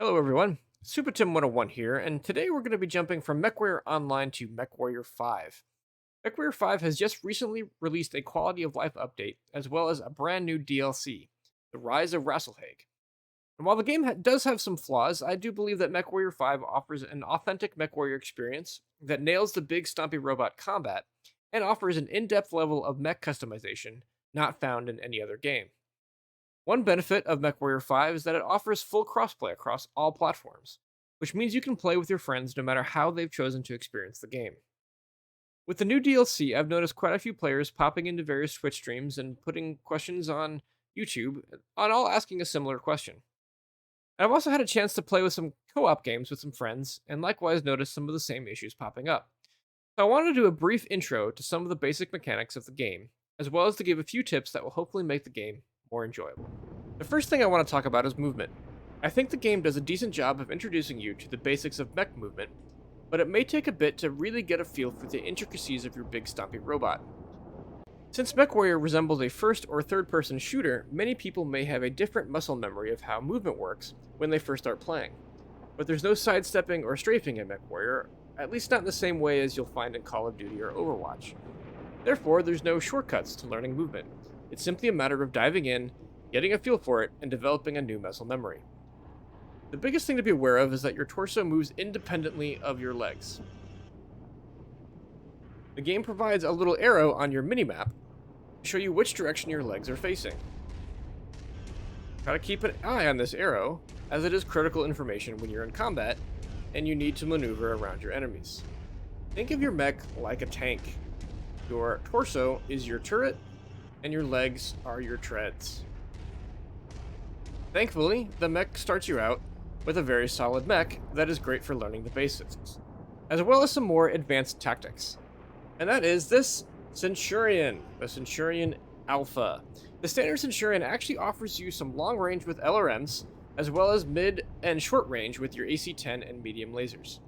Hello everyone, Super Tim 101 here, and today we're going to be jumping from Mechwarrior Online to Mechwarrior 5. Mechwarrior 5 has just recently released a quality of life update, as well as a brand new DLC, The Rise of Rasselhag. And while the game does have some flaws, I do believe that Mechwarrior 5 offers an authentic Mechwarrior experience that nails the big stompy robot combat, and offers an in-depth level of mech customization not found in any other game. One benefit of MechWarrior 5 is that it offers full crossplay across all platforms, which means you can play with your friends no matter how they've chosen to experience the game. With the new DLC, I've noticed quite a few players popping into various Twitch streams and putting questions on YouTube, on all asking a similar question. I've also had a chance to play with some co op games with some friends, and likewise noticed some of the same issues popping up. So I wanted to do a brief intro to some of the basic mechanics of the game, as well as to give a few tips that will hopefully make the game more enjoyable. The first thing I want to talk about is movement. I think the game does a decent job of introducing you to the basics of mech movement, but it may take a bit to really get a feel for the intricacies of your big stompy robot. Since MechWarrior resembles a first or third person shooter, many people may have a different muscle memory of how movement works when they first start playing. But there's no sidestepping or strafing in MechWarrior, at least not in the same way as you'll find in Call of Duty or Overwatch. Therefore, there's no shortcuts to learning movement. It's simply a matter of diving in, getting a feel for it, and developing a new muscle memory. The biggest thing to be aware of is that your torso moves independently of your legs. The game provides a little arrow on your minimap to show you which direction your legs are facing. Gotta keep an eye on this arrow, as it is critical information when you're in combat and you need to maneuver around your enemies. Think of your mech like a tank. Your torso is your turret, and your legs are your treads. Thankfully, the mech starts you out with a very solid mech that is great for learning the basics, as well as some more advanced tactics. And that is this Centurion, the Centurion Alpha. The standard Centurion actually offers you some long range with LRMs, as well as mid and short range with your AC-10 and medium lasers.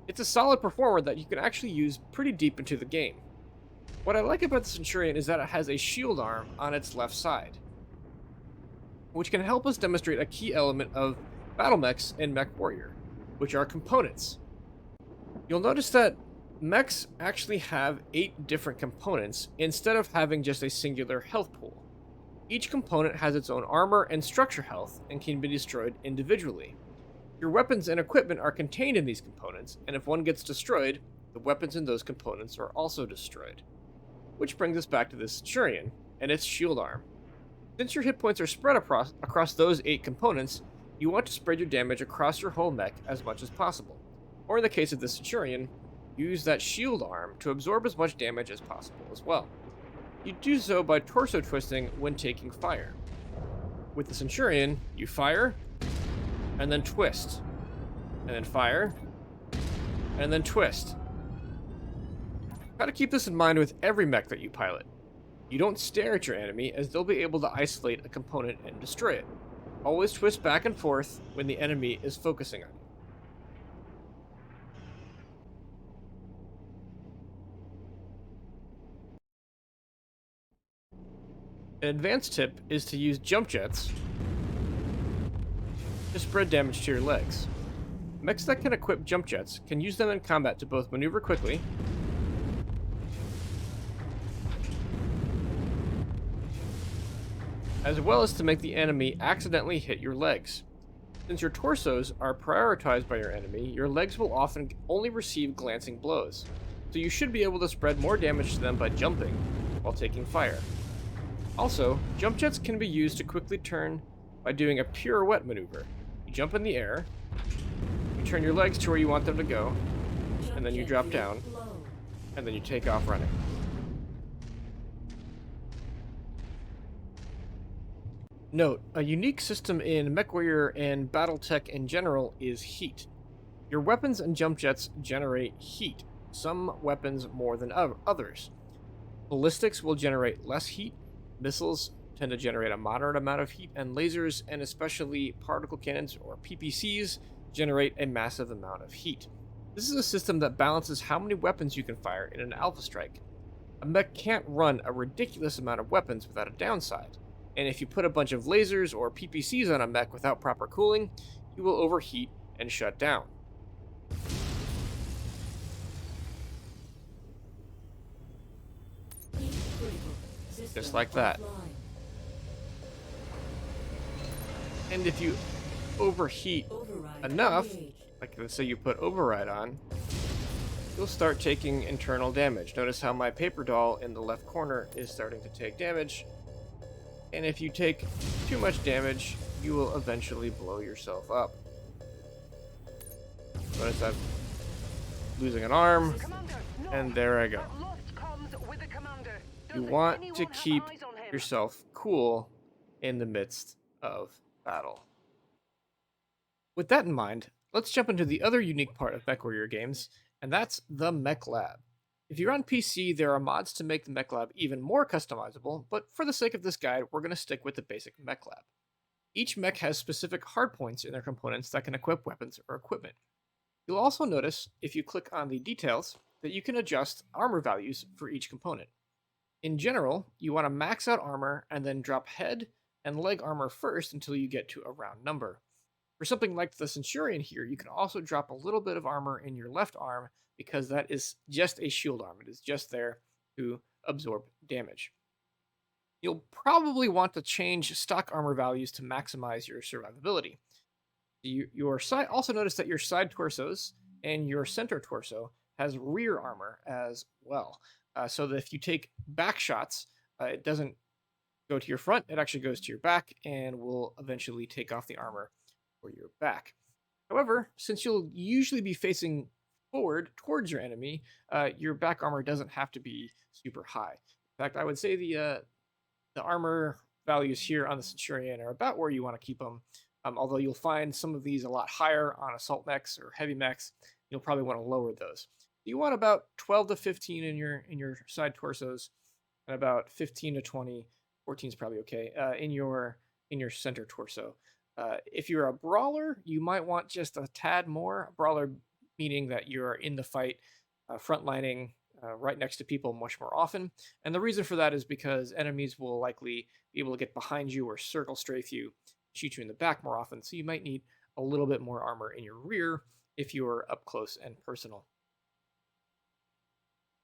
It's a solid performer that you can actually use pretty deep into the game. What I like about the Centurion is that it has a shield arm on its left side, which can help us demonstrate a key element of battle mechs in Mechwarrior, which are components. You'll notice that mechs actually have 8 different components instead of having just a singular health pool. Each component has its own armor and structure health and can be destroyed individually. Your weapons and equipment are contained in these components, and if one gets destroyed, the weapons in those components are also destroyed. Which brings us back to the Centurion and its shield arm. Since your hit points are spread across those 8 components, you want to spread your damage across your whole mech as much as possible. Or in the case of the Centurion, use that shield arm to absorb as much damage as possible as well. You do so by torso twisting when taking fire. With the Centurion, you fire, and then twist, and then fire, and then twist. Gotta keep this in mind with every mech that you pilot. You don't stare at your enemy, as they'll be able to isolate a component and destroy it. Always twist back and forth when the enemy is focusing on you. An advanced tip is to use jump jets to spread damage to your legs. Mechs that can equip jump jets can use them in combat to both maneuver quickly as well as to make the enemy accidentally hit your legs. Since your torsos are prioritized by your enemy, your legs will often only receive glancing blows, so you should be able to spread more damage to them by jumping while taking fire. Also, jump jets can be used to quickly turn by doing a pirouette maneuver. You jump in the air, you turn your legs to where you want them to go, and then you drop down, and then you take off running. Note, a unique system in Mechwarrior and Battletech in general is heat. Your weapons and jump jets generate heat, some weapons more than others. Ballistics will generate less heat, missiles tend to generate a moderate amount of heat, and lasers, and especially particle cannons or PPCs, generate a massive amount of heat. This is a system that balances how many weapons you can fire in an alpha strike. A mech can't run a ridiculous amount of weapons without a downside. And if you put a bunch of lasers or PPCs on a mech without proper cooling, you will overheat and shut down. Just like that. And if you overheat enough, like let's say you put override on, you'll start taking internal damage. Notice how my paper doll in the left corner is starting to take damage. And if you take too much damage, you will eventually blow yourself up. Notice I'm losing an arm, and there I go. You want to keep yourself cool in the midst of battle. With that in mind, let's jump into the other unique part of Mechwarrior games, and that's the mechlab. If you're on PC, there are mods to make the mechlab even more customizable, but for the sake of this guide, we're going to stick with the basic mechlab. Each mech has specific hardpoints in their components that can equip weapons or equipment. You'll also notice, if you click on the details, that you can adjust armor values for each component. In general, you want to max out armor and then drop head and leg armor first until you get to a round number. For something like the Centurion here, you can also drop a little bit of armor in your left arm because that is just a shield arm. It is just there to absorb damage. You'll probably want to change stock armor values to maximize your survivability. Also notice that your side torsos and your center torso has rear armor as well. So that if you take back shots, it doesn't go to your front, it actually goes to your back and will eventually take off the armor for your back. However, since you'll usually be facing forward towards your enemy, your back armor doesn't have to be super high. In fact, I would say the armor values here on the Centurion are about where you want to keep them, although you'll find some of these a lot higher on assault mechs or heavy mechs. You'll probably want to lower those. You want about 12 to 15 in your side torsos, and about 15 to 20, 14 is probably okay, in your center torso. If you're a brawler, you might want just a tad more. A brawler meaning that you're in the fight, frontlining right next to people much more often. And the reason for that is because enemies will likely be able to get behind you or circle strafe you, shoot you in the back more often. So you might need a little bit more armor in your rear if you're up close and personal.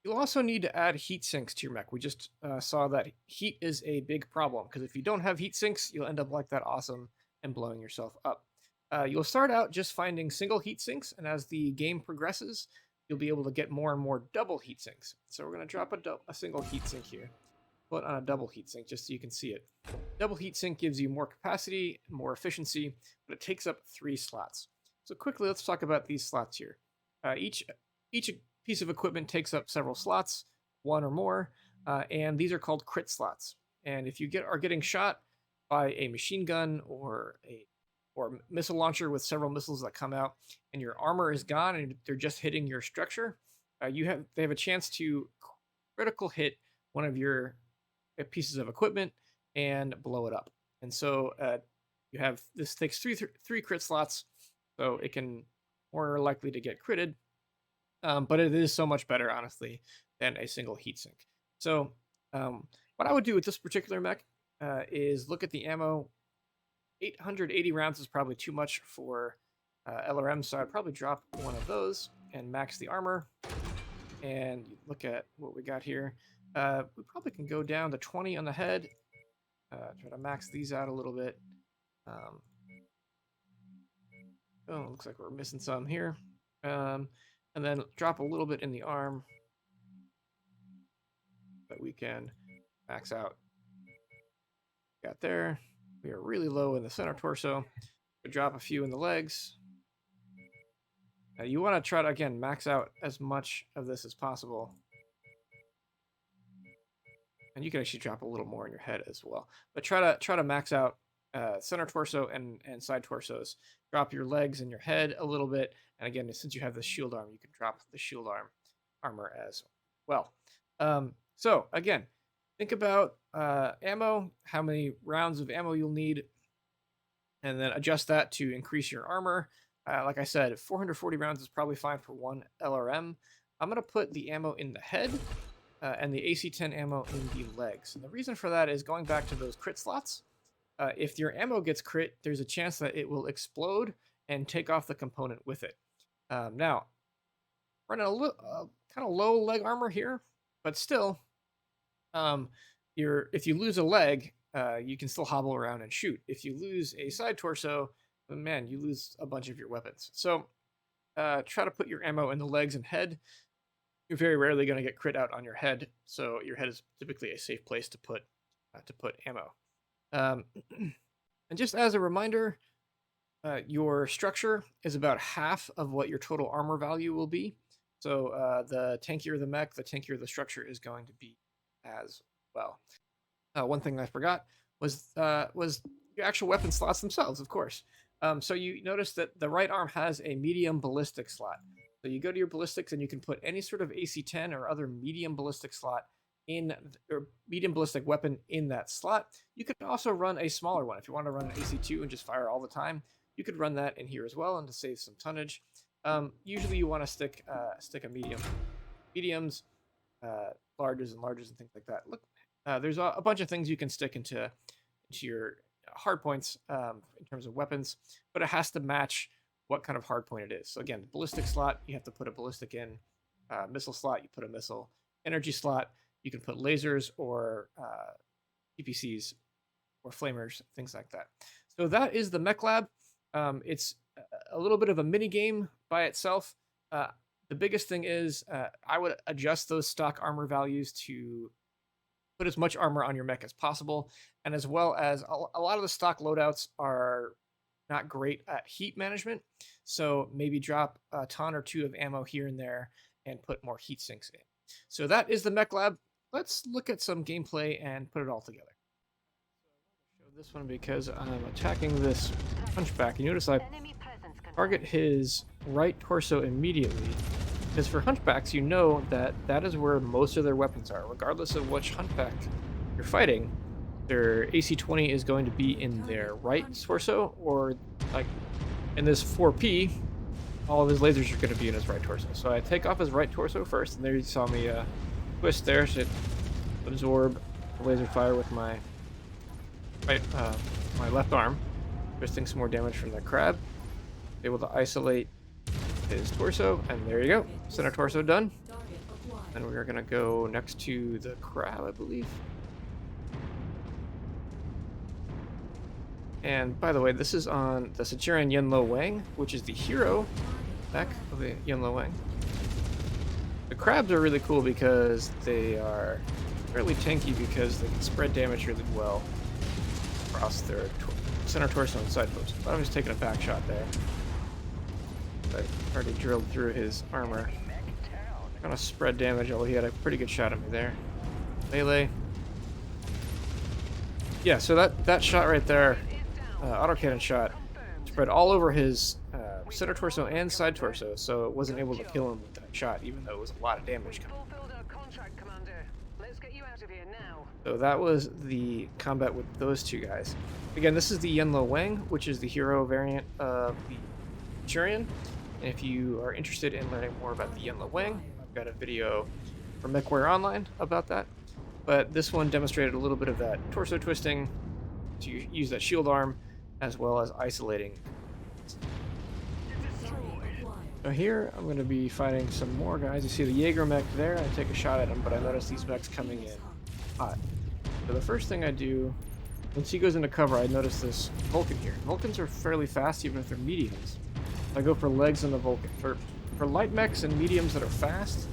You'll also need to add heat sinks to your mech. We just saw that heat is a big problem, because if you don't have heat sinks, you'll end up like that awesome and blowing yourself up. You'll start out just finding single heat sinks, and as the game progresses, you'll be able to get more and more double heat sinks. So we're going to drop a single heat sink here, put on a double heat sink just so you can see it. Double heat sink gives you more capacity, more efficiency, but it takes up 3 slots. So quickly, let's talk about these slots here. Each piece of equipment takes up several slots, 1 or more, and these are called crit slots. And if you are getting shot by a machine gun or a missile launcher with several missiles that come out, and your armor is gone and they're just hitting your structure, they have a chance to critical hit one of your pieces of equipment and blow it up. And so this takes three crit slots, so it can more likely to get critted. But it is so much better, honestly, than a single heatsink. So what I would do with this particular mech is look at the ammo. 880 rounds is probably too much for LRM, so I'd probably drop one of those and max the armor. And look at what we got here. We probably can go down to 20 on the head. Try to max these out a little bit. Oh, looks like we're missing some here. And then drop a little bit in the arm that we can max out. Got there. We are really low in the center torso. We drop a few in the legs. You want to try to, again, max out as much of this as possible. And you can actually drop a little more in your head as well. But try to max out center torso and side torsos. Drop your legs and your head a little bit. And again, since you have the shield arm, you can drop the shield armor as well. So again, think about ammo, how many rounds of ammo you'll need, and then adjust that to increase your armor. Like I said, 440 rounds is probably fine for one LRM. I'm going to put the ammo in the head and the AC-10 ammo in the legs. And the reason for that is going back to those crit slots. If your ammo gets crit, there's a chance that it will explode and take off the component with it. Now, running a little kind of low leg armor here, but still, if you lose a leg, you can still hobble around and shoot. If you lose a side torso, then man, you lose a bunch of your weapons. So try to put your ammo in the legs and head. You're very rarely going to get crit out on your head, so your head is typically a safe place to put ammo. And just as a reminder, your structure is about half of what your total armor value will be. So the tankier the mech, the tankier the structure is going to be as well. One thing I forgot was your actual weapon slots themselves, of course. So you notice that the right arm has a medium ballistic slot. So you go to your ballistics and you can put any sort of AC-10 or other medium ballistic slot in, or medium ballistic weapon in that slot. You could also run a smaller one. If you want to run an AC-2 and just fire all the time, you could run that in here as well and to save some tonnage. Usually you want to stick a mediums, larges and things like that. Look, there's a bunch of things you can stick into your hard points in terms of weapons, but it has to match what kind of hard point it is. So again, ballistic slot, you have to put a ballistic in. Missile slot, you put a missile. Energy slot, you can put lasers or PPCs or flamers, things like that. So that is the mechlab. It's a little bit of a mini game by itself. The biggest thing is I would adjust those stock armor values to put as much armor on your mech as possible, and as well as a lot of the stock loadouts are not great at heat management, so maybe drop a ton or two of ammo here and there and put more heat sinks in. So that is the mechlab. Let's look at some gameplay and put it all together. So I want to show this one because I'm attacking this hunchback. You notice I target his right torso immediately, because for hunchbacks, you know that that is where most of their weapons are. Regardless of which hunchback you're fighting, their AC-20 is going to be in their right torso, or like in this 4P, all of his lasers are going to be in his right torso. So I take off his right torso first, and there you saw me twist there, should absorb the laser fire with my my left arm, twisting some more damage from the crab. Able to isolate his torso, and there you go, center torso done. And we're gonna go next to the crab, I believe. And by the way, this is on the Centurion Yenlo Wang, which is the hero mech of the Yenlo Wang. The crabs are really cool because they are fairly tanky because they can spread damage really well across their center torso and side post. But I'm just taking a back shot there. I already drilled through his armor. Kind of spread damage, although he had a pretty good shot at me there. Melee. Yeah, so that shot right there, autocannon shot, spread all over his center torso and side torso, so it wasn't able to kill him with that shot, even though it was a lot of damage coming. So that was the combat with those two guys. Again, this is the Yenlo Wang, which is the hero variant of the Mechwarrior. And if you are interested in learning more about the Yenlo Wang, I've got a video from Mechwarrior Online about that. But this one demonstrated a little bit of that torso twisting to use that shield arm, as well as isolating. So here I'm going to be fighting some more guys. You see the Jaeger mech there, I take a shot at him, but I notice these mechs coming in hot. So the first thing I do, once he goes into cover, I notice this Vulcan here. Vulcans are fairly fast, even if they're mediums. I go for legs on the Vulcan. For light mechs and mediums that are fast,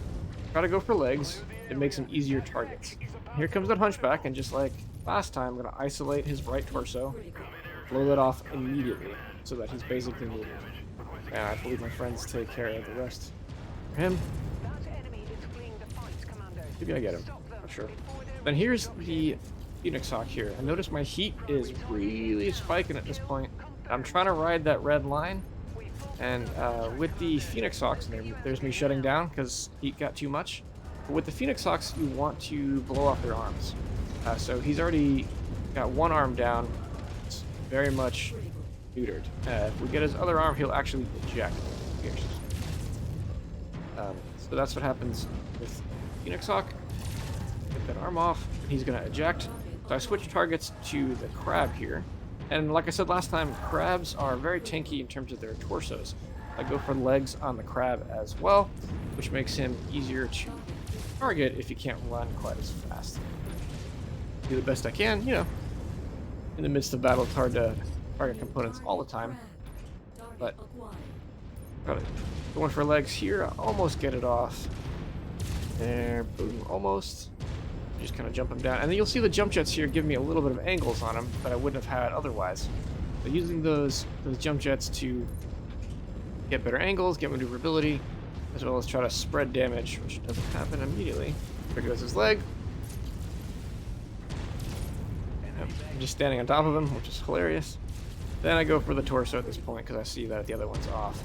try to go for legs. It makes them easier targets. Here comes that hunchback, and just like last time, I'm going to isolate his right torso, blow that off immediately, so that he's basically moving. And I believe my friends take care of the rest. For him, maybe I get him. Not sure. Then here's the Phoenix Hawk here. I notice my heat is really spiking at this point. I'm trying to ride that red line. And with the Phoenix Hawks, there's me shutting down because heat got too much. But with the Phoenix Hawks, you want to blow off their arms. So he's already got one arm down. It's very much neutered. If we get his other arm, he'll actually eject. So that's what happens with Phoenix Hawk. Get that arm off, and he's going to eject. So I switch targets to the crab here. And like I said last time, crabs are very tanky in terms of their torsos. I go for legs on the crab as well, which makes him easier to target if you can't run quite as fast. Do the best I can, in the midst of battle, it's hard to target components all the time, but probably going for legs here. I almost get it off. There, boom, almost. Just kind of jump him down. And then you'll see the jump jets here give me a little bit of angles on him that I wouldn't have had otherwise. So using those jump jets to get better angles, get maneuverability, as well as try to spread damage, which doesn't happen immediately. There goes his leg. And I'm just standing on top of him, which is hilarious. Then I go for the torso at this point because I see that the other one's off.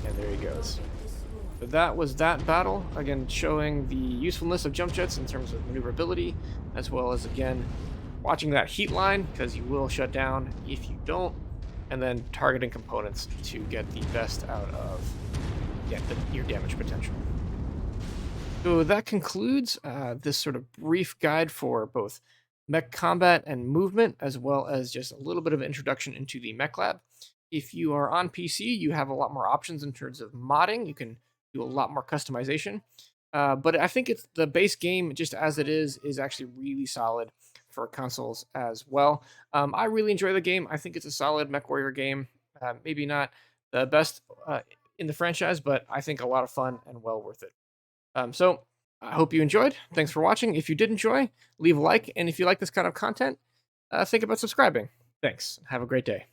And there he goes. So that was that battle, again showing the usefulness of jump jets in terms of maneuverability, as well as, again, watching that heat line, because you will shut down if you don't, and then targeting components to get the best out of your damage potential. So that concludes this sort of brief guide for both mech combat and movement, as well as just a little bit of introduction into the mechlab. If you are on PC, you have a lot more options in terms of modding. You can do a lot more customization. But I think it's the base game, just as it is actually really solid for consoles as well. I really enjoy the game. I think it's a solid Mechwarrior game. Maybe not the best in the franchise, but I think a lot of fun and well worth it. So I hope you enjoyed. Thanks for watching. If you did enjoy, leave a like. And if you like this kind of content, think about subscribing. Thanks. Have a great day.